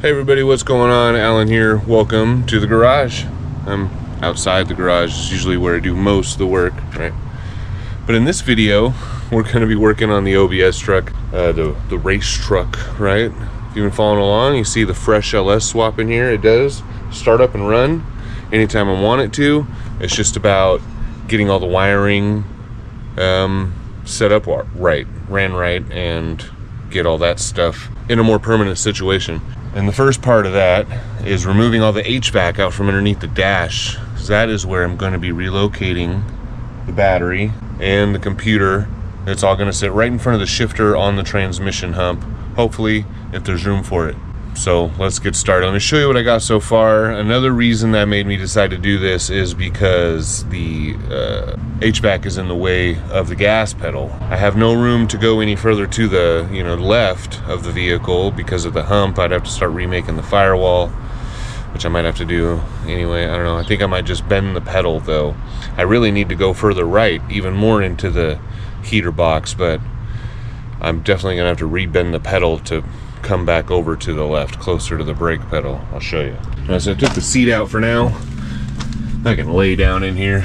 Hey everybody, what's going on? Alan here. Welcome to the garage. I'm outside the garage. It's usually where I do most of the work, right? But in this video, we're going to be working on the OBS truck, the race truck, right? If you've been following along, you see the fresh LS swap in here. It does start up and run anytime I want it to. It's just about getting all the wiring set up right, ran right, and get all that stuff in a more permanent situation. And the first part of that is removing all the HVAC out from underneath the dash. That is where I'm going to be relocating the battery and the computer. It's all going to sit right in front of the shifter on the transmission hump, hopefully, if there's room for it. So let's get started. Let me show you what I got so far. Another reason that made me decide to do this is because the HVAC is in the way of the gas pedal. I have no room to go any further to the left of the vehicle because of the hump. I'd have to start remaking the firewall, which I might have to do anyway. I don't know. I think I might just bend the pedal though. I really need to go further right, even more into the heater box, but I'm definitely gonna have to rebend the pedal to come back over to the left, closer to the brake pedal. I'll show you. So I took the seat out for now. I can lay down in here.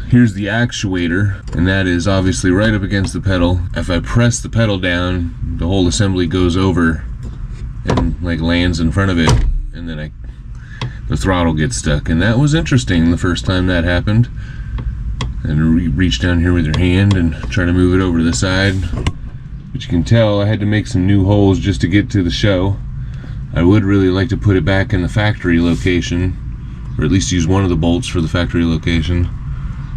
Here's the actuator, and that is obviously right up against the pedal. If I press the pedal down, the whole assembly goes over and like lands in front of it, and then the throttle gets stuck. And that was interesting the first time that happened. And reach down here with your hand and try to move it over to the side. But you can tell I had to make some new holes just to get to the show. I would really like to put it back in the factory location, or at least use one of the bolts for the factory location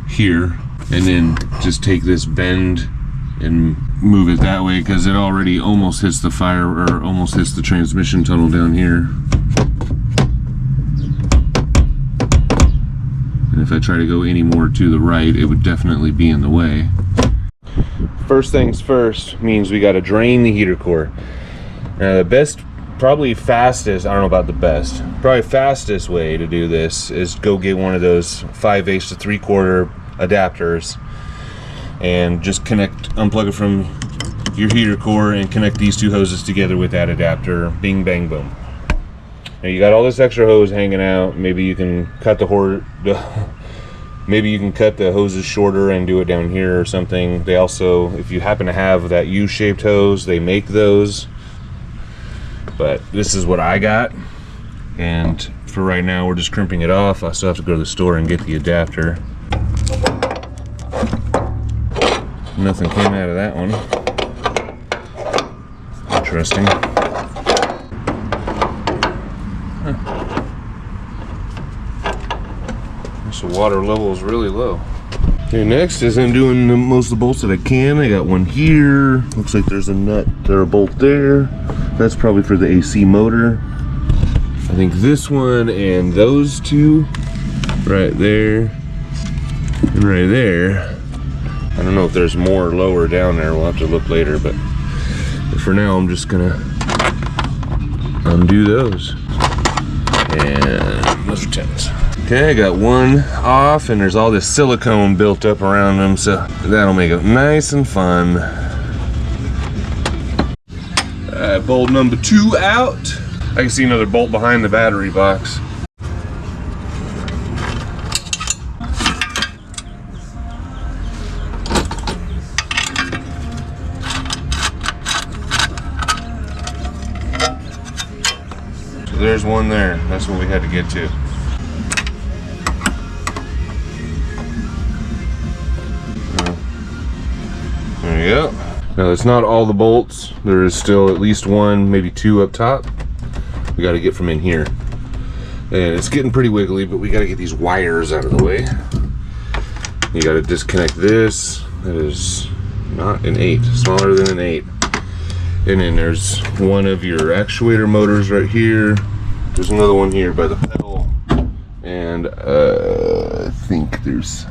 here, and then just take this bend and move it that way, because it already almost hits the almost hits the transmission tunnel down here. And if I try to go any more to the right, it would definitely be in the way. First things first means we got to drain the heater core. Now the best, probably fastest, I don't know about the best, probably fastest way to do this is go get one of those 5/8 to 3/4 adapters and just unplug it from your heater core and connect these two hoses together with that adapter. Bing, bang, boom. Now you got all this extra hose hanging out. Maybe you can cut maybe you can cut the hoses shorter and do it down here or something. They also, if you happen to have that U-shaped hose, they make those. But this is what I got. And for right now, we're just crimping it off. I still have to go to the store and get the adapter. Nothing came out of that one. Interesting. So water level is really low. Okay, next is I'm doing most of the bolts that I can. I got one here. Looks like there's a nut or a bolt there. That's probably for the AC motor. I think this one and those two right there and right there. I don't know if there's more lower down there. We'll have to look later, but for now I'm just gonna undo those and those are 10s. Okay, I got one off, and there's all this silicone built up around them, so that'll make it nice and fun. Bolt number 2 out. I can see another bolt behind the battery box. So there's one there. That's what we had to get to. There you go. Now it's not all the bolts. There is still at least one, maybe 2 up top. We got to get from in here. And it's getting pretty wiggly, but we got to get these wires out of the way. You got to disconnect this. That is not an 8, smaller than an 8. And then there's one of your actuator motors right here. There's another one here by the pedal. And I think there's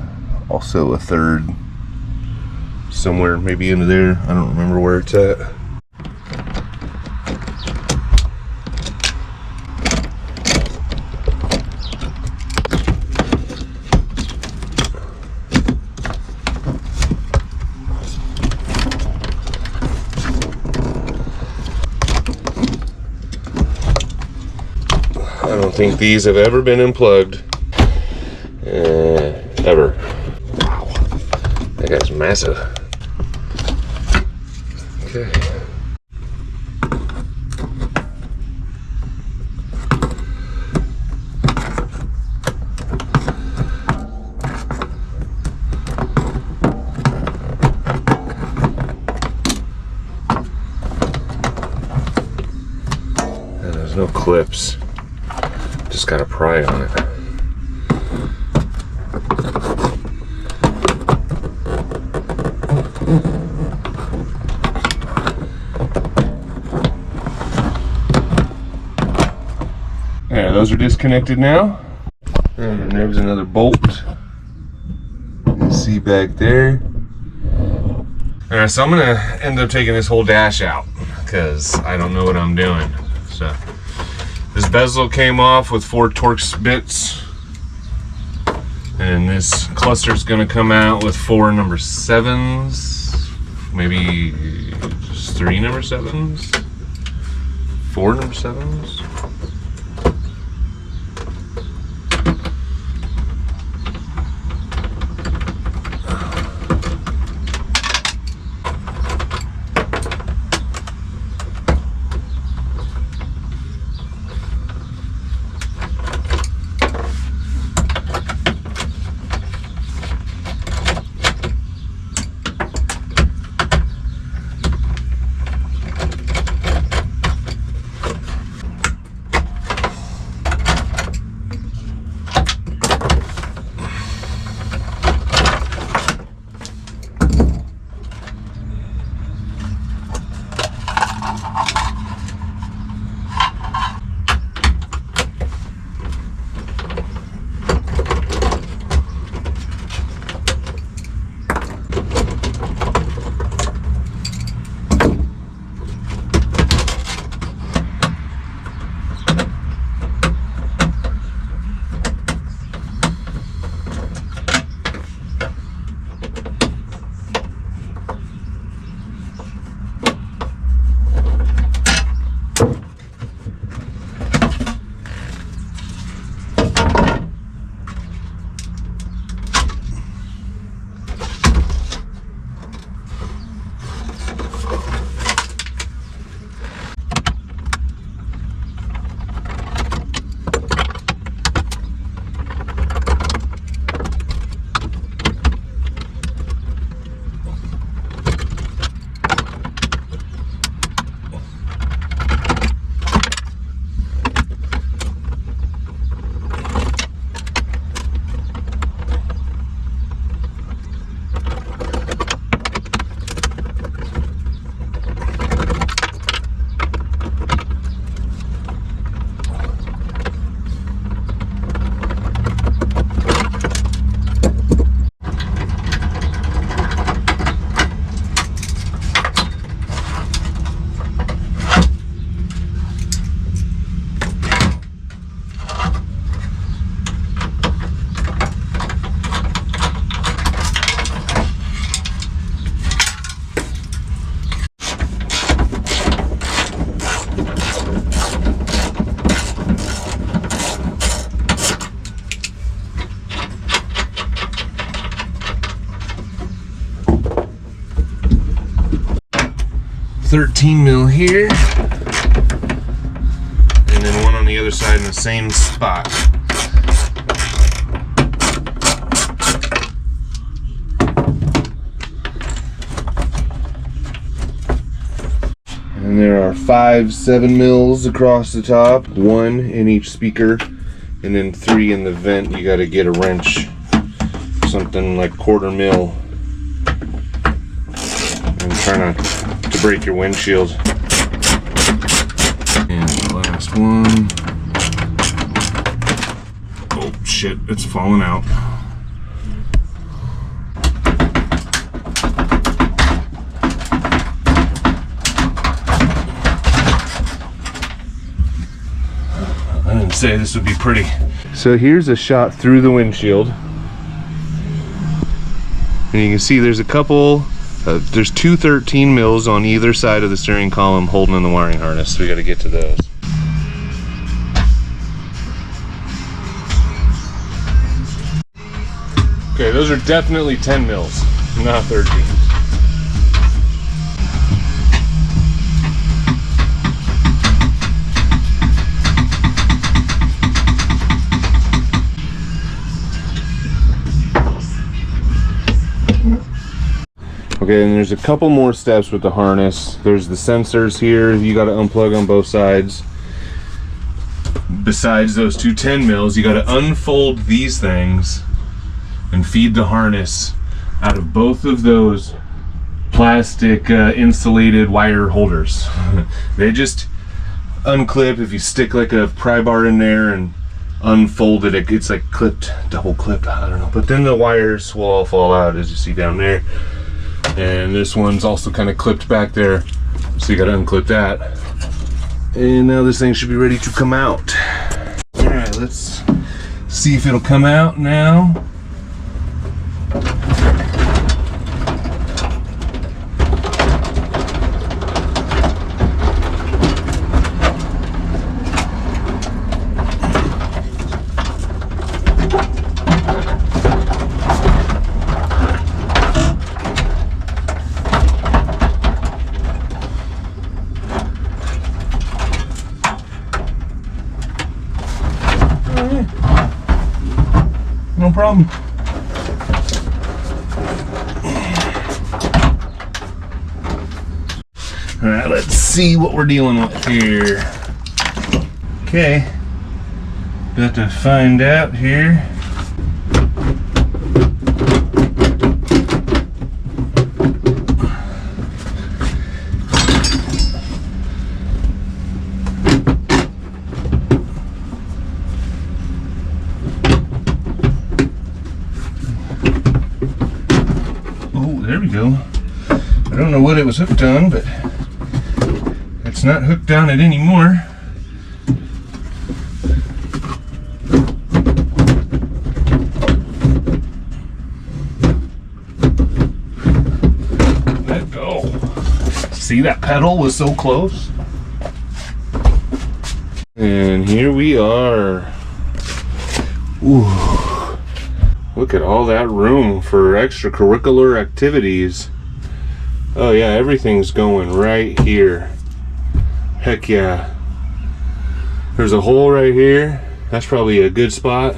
also a third somewhere, maybe into there. I don't remember where it's at. I don't think these have ever been unplugged. Ever. Wow. That guy's massive. Okay. There's no clips. Just gotta pry on it. There, those are disconnected now. And there's another bolt. You can see back there. Alright, so I'm gonna end up taking this whole dash out because I don't know what I'm doing. So this bezel came off with 4 Torx bits. And this cluster is gonna come out with 4 number 7s. Maybe just 3 number 7s. 4 number 7s. $13 mil here, and then one on the other side in the same spot. And there are 5 7 mils across the top, 1 in each speaker, and then 3 in the vent. You got to get a wrench, something like 1/4 mil, and trying to break your windshield. And the last one. Oh shit, it's falling out. I didn't say this would be pretty. So here's a shot through the windshield. And you can see there's a couple there's 2 13 mils on either side of the steering column holding in the wiring harness. So we got to get to those. Okay, those are definitely 10 mils, not 13. Okay, and there's a couple more steps with the harness. There's the sensors here you got to unplug on both sides. Besides those two 10 mils, you got to unfold these things and feed the harness out of both of those plastic insulated wire holders. They just unclip if you stick like a pry bar in there and unfold it. It's like clipped, double clipped, I don't know. But then the wires will all fall out, as you see down there. And this one's also kind of clipped back there, so you got to unclip that. And now this thing should be ready to come out. All right, let's see if it'll come out now. No problem. All right, let's see what we're dealing with here. Okay, got to find out here. There we go. I don't know what it was hooked on, but it's not hooked on it anymore. Let go. See, that pedal was so close. And here we are. Ooh. Look at all that room for extracurricular activities. Oh yeah, everything's going right here. Heck yeah. There's a hole right here. That's probably a good spot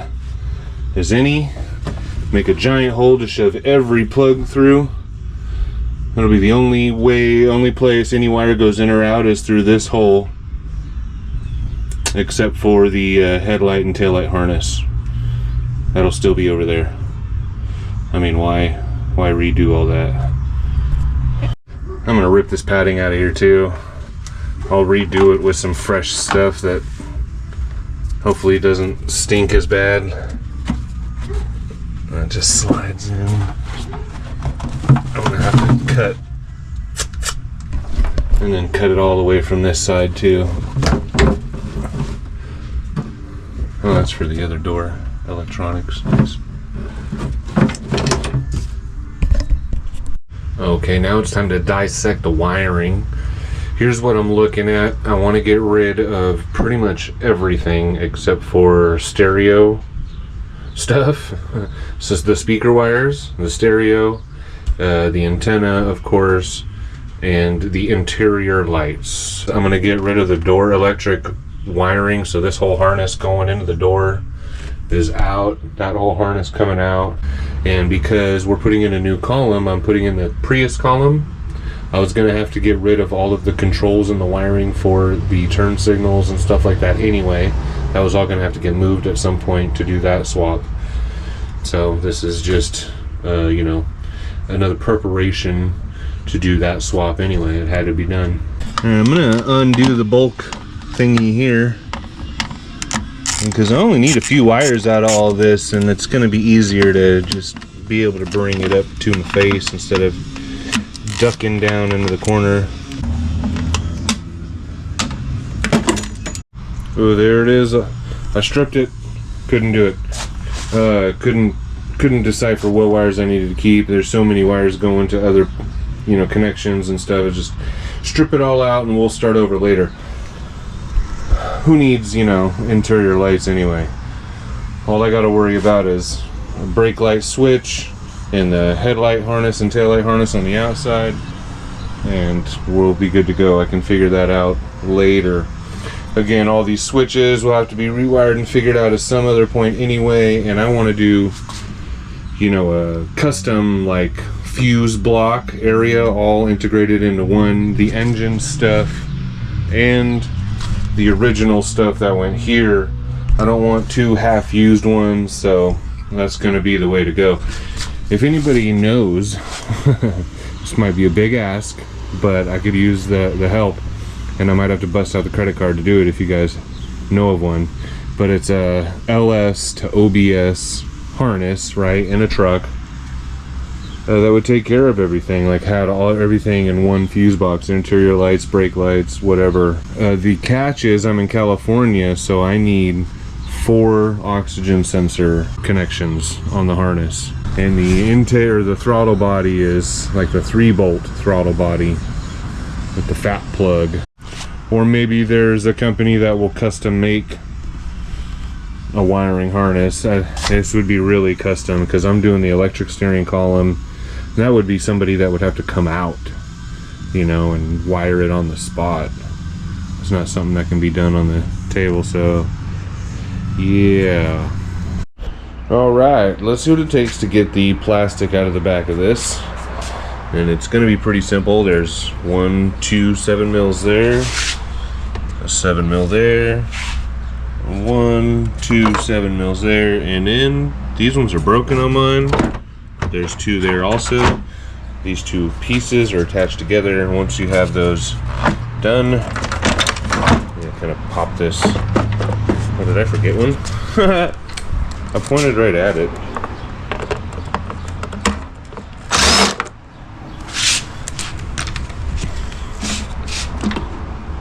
as any. Make a giant hole to shove every plug through. That'll be the only place any wire goes in or out is through this hole. Except for the headlight and taillight harness. That'll still be over there. I mean, why redo all that? I'm gonna rip this padding out of here too. I'll redo it with some fresh stuff that hopefully doesn't stink as bad. It just slides in. I'm gonna have to cut and then cut it all the way from this side too. Oh, that's for the other door. Electronics. Nice. Okay, now it's time to dissect the wiring. Here's what I'm looking at. I want to get rid of pretty much everything except for stereo stuff. So the speaker wires, the stereo, the antenna, of course, and the interior lights. I'm going to get rid of the door electric wiring, so this whole harness going into the door is out, that whole harness coming out. And because we're putting in a new column, I'm putting in the Prius column. I was gonna have to get rid of all of the controls and the wiring for the turn signals and stuff like that anyway. That was all gonna have to get moved at some point to do that swap. So this is just you know, another preparation to do that swap anyway. It had to be done. And I'm gonna undo the bulk thingy here, because I only need a few wires out of all this, and it's going to be easier to just be able to bring it up to my face instead of ducking down into the corner. Oh, there it is. I stripped it. Couldn't do it. Couldn't decipher what wires I needed to keep. There's so many wires going to other, you know, connections and stuff. Just strip it all out and we'll start over later. Who needs, you know, interior lights anyway? All I got to worry about is brake light switch and the headlight harness and taillight harness on the outside, and we'll be good to go. I can figure that out later. Again, all these switches will have to be rewired and figured out at some other point anyway, and I want to do, you know, a custom like fuse block area all integrated into one. The engine stuff and the original stuff that went here, I don't want two half-used ones, so that's going to be the way to go. If anybody knows, this might be a big ask, but I could use the help, and I might have to bust out the credit card to do it if you guys know of one. But it's a LS to OBS harness, right, in a truck that would take care of everything, like had everything in one fuse box: interior lights, brake lights, whatever. The catch is I'm in California, so I need 4 oxygen sensor connections on the harness, and the throttle body is like the 3-bolt throttle body with the fat plug. Or maybe there's a company that will custom make a wiring harness. This would be really custom because I'm doing the electric steering column. That would be somebody that would have to come out, you know, and wire it on the spot. It's not something that can be done on the table, so yeah. All right, let's see what it takes to get the plastic out of the back of this. And it's going to be pretty simple. There's 1, 2, 7 mils there, a 7 mil there, 1, 2, 7 mils there, and then these ones are broken on mine. There's 2 there also. These 2 pieces are attached together, and once you have those done, you kind of pop this. Oh, did I forget one? I pointed right at it.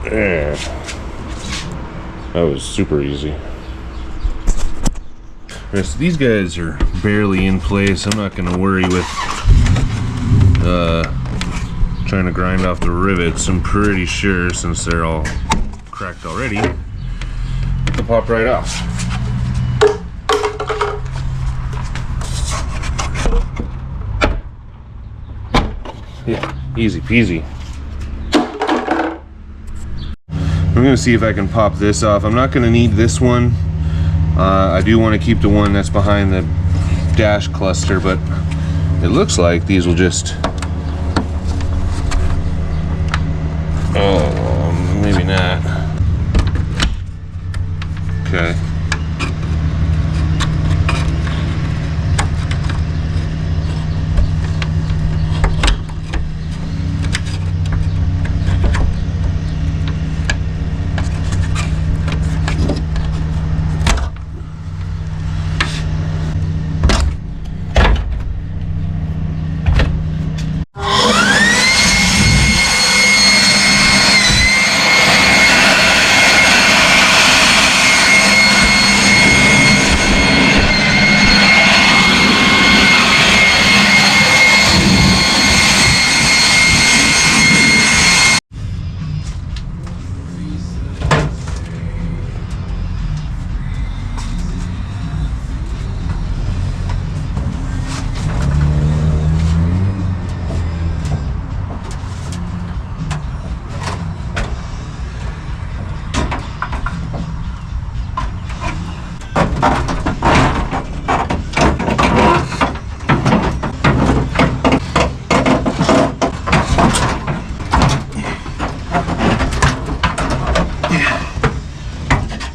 Yeah. That was super easy. Right, so these guys are barely in place. I'm not going to worry with trying to grind off the rivets. I'm pretty sure, since they're all cracked already, they'll pop right off. Yeah, easy peasy. I'm going to see if I can pop this off. I'm not going to need this one. I do want to keep the one that's behind the dash cluster, but it looks like these will just... Oh, maybe not. Okay.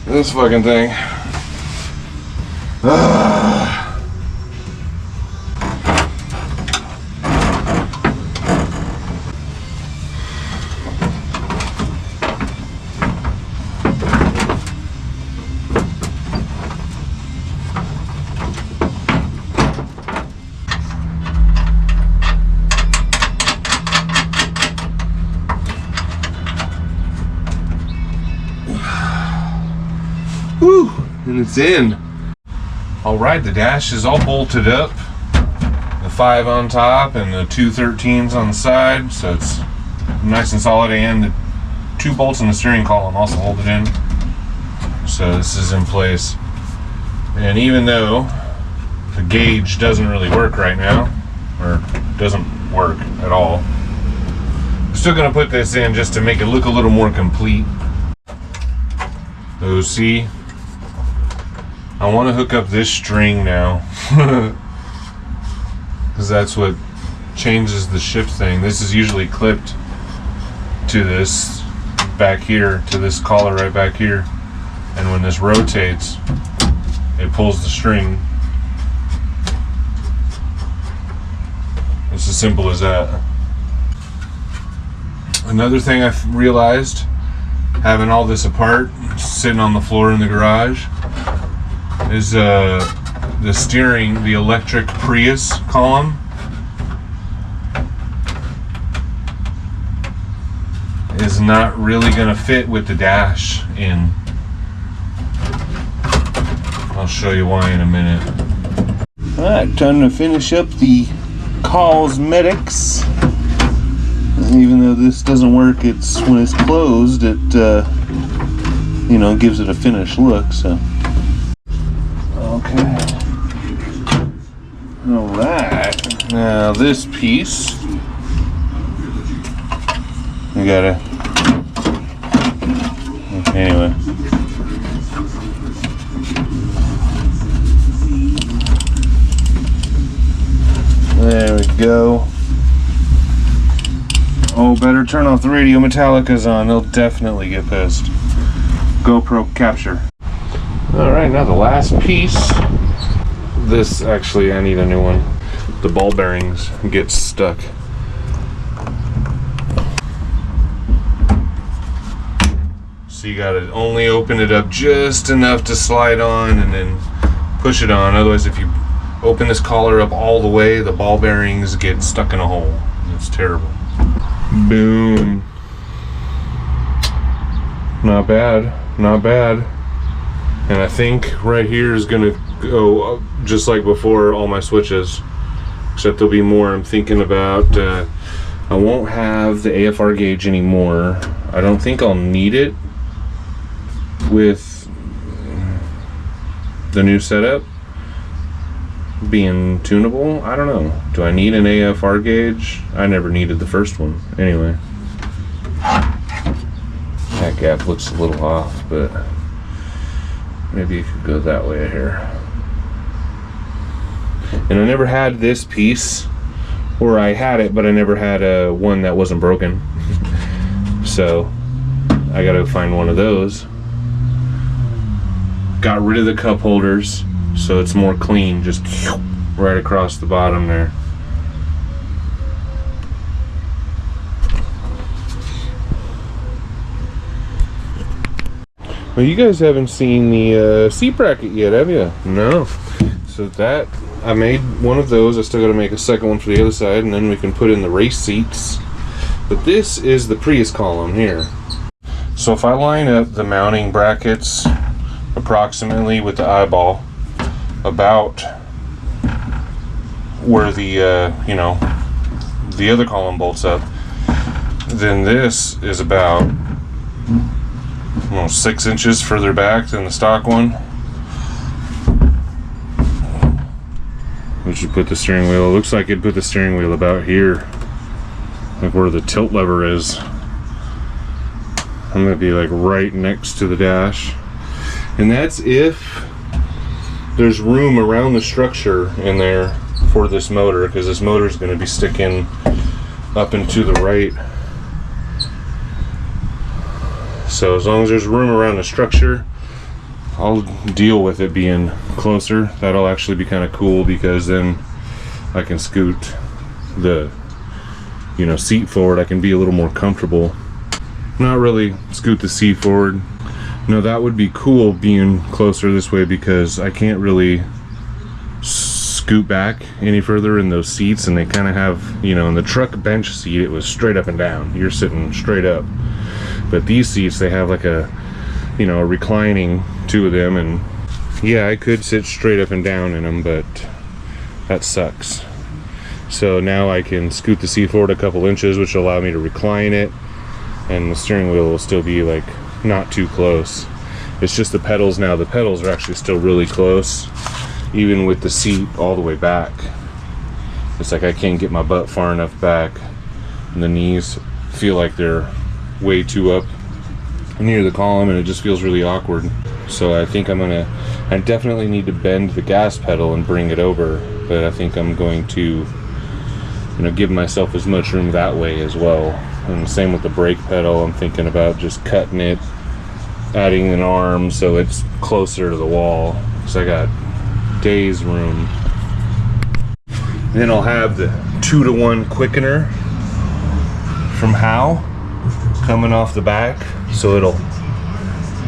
This fucking thing. Whew, and it's in. All right, the dash is all bolted up. The 5 on top and the 2 13s on the side, so it's nice and solid, and the 2 bolts in the steering column also hold it in. So this is in place. And even though the gauge doesn't really work right now, or doesn't work at all. I'm still gonna put this in just to make it look a little more complete. So see, I want to hook up this string now, because that's what changes the shift thing. This is usually clipped to this back here, to this collar right back here, and when this rotates, it pulls the string. It's as simple as that. Another thing I've realized, having all this apart, sitting on the floor in the garage, is the steering, the electric Prius column is not really gonna fit with the dash in. I'll show you why in a minute. Alright, time to finish up the cosmetics. Even though this doesn't work, it's when it's closed, it you know, gives it a finished look. So okay, all right, now this piece we gotta, anyway, there we go. Oh, better turn off the radio. Metallica's on. They'll definitely get pissed. GoPro capture. Alright, now the last piece. This, actually, I need a new one. The ball bearings get stuck. So you gotta only open it up just enough to slide on and then push it on. Otherwise, if you open this collar up all the way, the ball bearings get stuck in a hole. It's terrible. Boom. Not bad, not bad. And I think right here is gonna go just like before, all my switches, except there'll be more. I'm thinking about I won't have the AFR gauge anymore. I don't think I'll need it with the new setup being tunable. I don't know. Do I need an AFR gauge? I never needed the first one. Anyway, that gap looks a little off, but maybe it could go that way here. And I never had this piece, or I had it, but I never had a one that wasn't broken. So I gotta find one of those. Got rid of the cup holders, so it's more clean, just right across the bottom there. Well, you guys haven't seen the seat bracket yet, have you? No. So that, I made one of those. I still got to make a second one for the other side, and then we can put in the race seats. But this is the Prius column here. So if I line up the mounting brackets approximately with the eyeball, about where the you know, the other column bolts up, then this is about 6 inches further back than the stock one, which would put the steering wheel, it looks like it'd put the steering wheel about here, like where the tilt lever is. I'm gonna be like right next to the dash, and that's if there's room around the structure in there for this motor, because this motor is going to be sticking up and to the right. So as long as there's room around the structure, I'll deal with it being closer. That'll actually be kind of cool, because then I can scoot the, you know, seat forward. I can be a little more comfortable. Not really scoot the seat forward. No, that would be cool being closer this way, because I can't really scoot back any further in those seats, and they kind of have, you know, in the truck bench seat it was straight up and down. You're sitting straight up. But these seats, they have like a, you know, a reclining, two of them, and yeah, I could sit straight up and down in them, but that sucks. So now I can scoot the seat forward a couple inches, which will allow me to recline it, and the steering wheel will still be like not too close. It's just the pedals now. The pedals are actually still really close, even with the seat all the way back. It's like I can't get my butt far enough back, and the knees feel like they're way too up near the column, and it just feels really awkward. So I think I definitely need to bend the gas pedal and bring it over, but I think I'm going to, give myself as much room that way as well. And same with the brake pedal. I'm thinking about just cutting it, adding an arm so it's closer to the wall, because I got days room. And then I'll have the 2-to-1 quickener from Howe coming off the back, so it'll,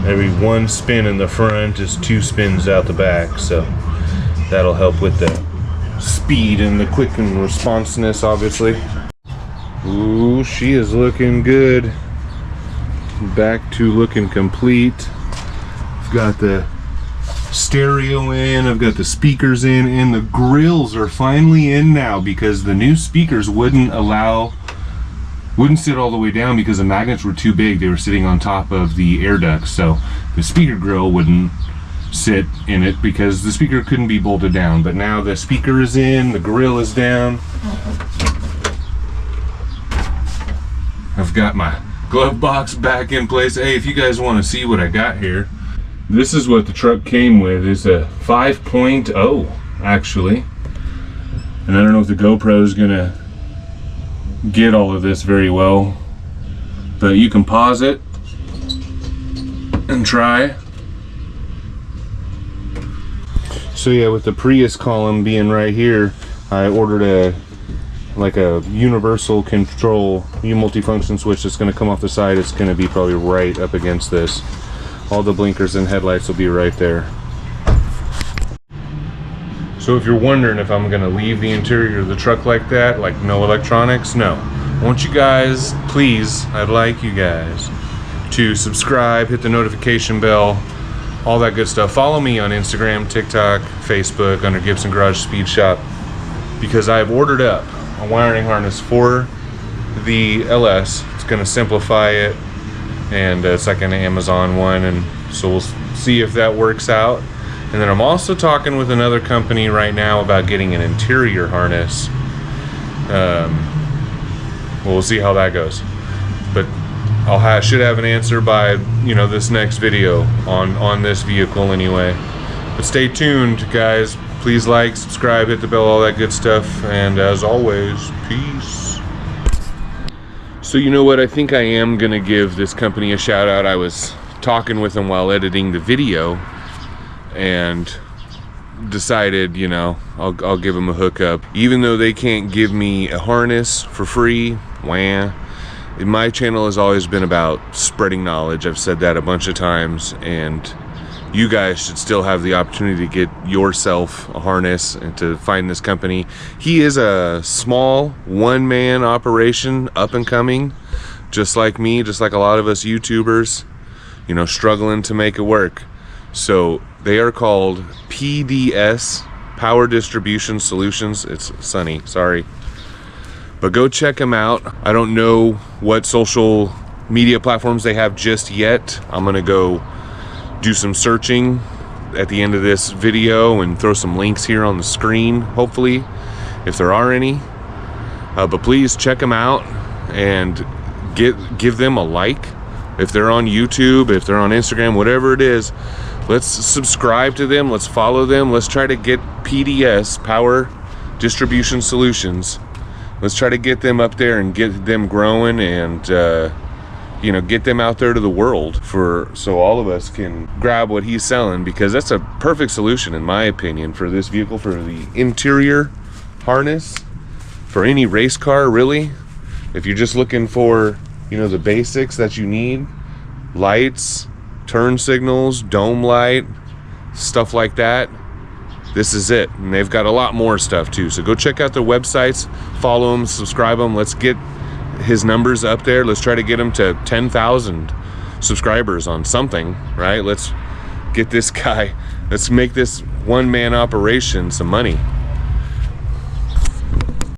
every one spin in the front is 2 spins out the back, so that'll help with the speed and the quick and responsiveness, obviously. Ooh, she is looking good. Back to looking complete. I've got the stereo in, I've got the speakers in, and the grills are finally in now, because the new speakers wouldn't sit all the way down because the magnets were too big. They were sitting on top of the air ducts, so the speaker grill wouldn't sit in it because the speaker couldn't be bolted down. But now the speaker is in, the grill is down. I've got my glove box back in place. Hey, if you guys want to see what I got here, this is what the truck came with. It's a 5.0 actually, and I don't know if the GoPro is gonna get all of this very well, but you can pause it and try. So yeah, with the Prius column being right here, I ordered a universal control multifunction switch that's going to come off the side. It's going to be probably right up against this. All the blinkers and headlights will be right there. So if you're wondering if I'm going to leave the interior of the truck like that, like no electronics, no. I want you guys, please, I'd like you guys to subscribe, hit the notification bell, all that good stuff. Follow me on Instagram, TikTok, Facebook under Gibson Garage Speed Shop, because I've ordered up a wiring harness for the LS. It's going to simplify it, and it's like an Amazon one, and so we'll see if that works out. And then I'm also talking with another company right now about getting an interior harness. We'll see how that goes, but should have an answer by this next video on this vehicle anyway. But stay tuned, guys. Please like, subscribe, hit the bell, all that good stuff, and as always, peace. So you know what, I think I am gonna give this company a shout out. I was talking with them while editing the video and decided, I'll give them a hookup. Even though they can't give me a harness for free, wah. My channel has always been about spreading knowledge. I've said that a bunch of times, and you guys should still have the opportunity to get yourself a harness and to find this company. He is a small one-man operation, up and coming, just like me, just like a lot of us YouTubers, struggling to make it work. So they are called PDS, Power Distribution Solutions. It's Sunny, sorry. But go check them out. I don't know what social media platforms they have just yet. I'm gonna go do some searching at the end of this video and throw some links here on the screen, hopefully, if there are any. But please check them out and give them a like. If they're on YouTube, if they're on Instagram, whatever it is, let's subscribe to them, let's follow them, let's try to get PDS, Power Distribution Solutions. Let's try to get them up there and get them growing, and get them out there to the world so all of us can grab what he's selling, because that's a perfect solution in my opinion for this vehicle, for the interior harness, for any race car really. If you're just looking for the basics that you need, lights, turn signals, dome light, stuff like that, this is it. And they've got a lot more stuff too, so go check out their websites, follow them, subscribe them. Let's get his numbers up there. Let's try to get him to 10,000 subscribers on something, right? Let's get this guy, let's make this one-man operation some money.